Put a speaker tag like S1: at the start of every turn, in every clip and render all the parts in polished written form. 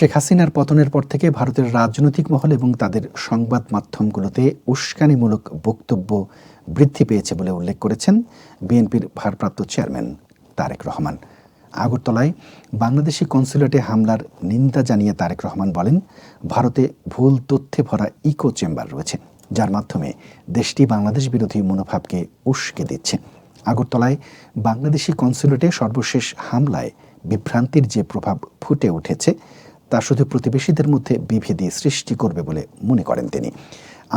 S1: শেখ হাসিনার পতনের পর থেকে ভারতের রাজনৈতিক মহল এবং তাদের সংবাদ মাধ্যমগুলোতে উস্কানিমূলক বক্তব্য বৃদ্ধি পেয়েছে বলে উল্লেখ করেছেন বিএনপির ভারপ্রাপ্ত চেয়ারম্যান তারেক রহমান। আগরতলায় বাংলাদেশি কনস্যুলেটে হামলার নিন্দা জানিয়ে তারেক রহমান বলেন, ভারতে ভুল তথ্যে ভরা ইকো চেম্বার রয়েছে, যার মাধ্যমে দেশটি বাংলাদেশ বিরোধী মনোভাবকে উস্কে দিচ্ছে। আগরতলায় বাংলাদেশি কনস্যুলেটে সর্বশেষ হামলায় বিভ্রান্তির যে প্রভাব ফুটে উঠেছে তা শুধু প্রতিবেশীদের মধ্যে বিভেদ সৃষ্টি করবে বলে মনে করেন তিনি।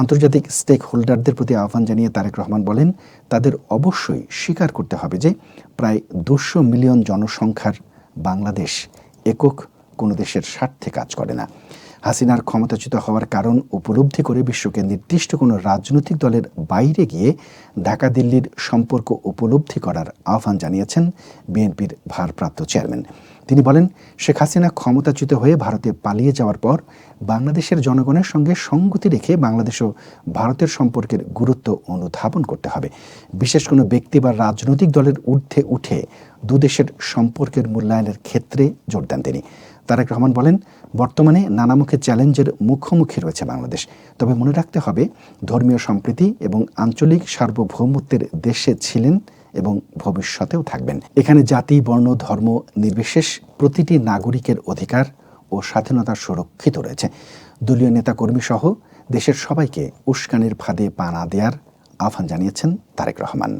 S1: আন্তর্জাতিক স্টেক হোল্ডারদের প্রতি আহ্বান জানিয়ে তারেক রহমান বলেন, তাদের অবশ্যই স্বীকার করতে হবে যে প্রায় 200 মিলিয়ন জনসংখ্যার বাংলাদেশ একক কোনো দেশের স্বার্থে কাজ করে না। হাসিনার ক্ষমতাচ্যুত হওয়ার কারণ উপলব্ধি করে বিশ্বকে নির্দিষ্ট কোনো রাজনৈতিক দলের বাইরে গিয়ে ঢাকা দিল্লির সম্পর্ক উপলব্ধি করার আহ্বান জানিয়েছেন বিএনপির ভারপ্রাপ্ত চেয়ারম্যান। তিনি বলেন, শেখ হাসিনা ক্ষমতাচ্যুত হয়ে ভারতে পালিয়ে যাওয়ার পর বাংলাদেশের জনগণের সঙ্গে সঙ্গতি রেখে বাংলাদেশ ও ভারতের সম্পর্কের গুরুত্ব অনুধাবন করতে হবে। বিশেষ কোনো ব্যক্তি বা রাজনৈতিক দলের ঊর্ধ্বে উঠে দুদেশের সম্পর্কের মূল্যায়নের ক্ষেত্রে জোর দেন তিনি। তারেক রহমান বলেন, বর্তমানে নানামুখী চ্যালেঞ্জের মুখোমুখি রয়েছে বাংলাদেশ, তবে মনে রাখতে হবে ধর্মীয় সম্প্রীতি এবং আঞ্চলিক সার্বভৌমত্বের দেশে ছিলেন এবং ভবিষ্যতেও থাকবেন। এখানে জাতি, বর্ণ, ধর্ম নির্বিশেষ প্রতিটি নাগরিকের অধিকার ও স্বাধীনতা সুরক্ষিত রয়েছে। দলীয় নেতাকর্মী সহ দেশের সবাইকে উস্কানির ফাঁদে পা না দেওয়ার আহ্বান জানিয়েছেন তারেক রহমান।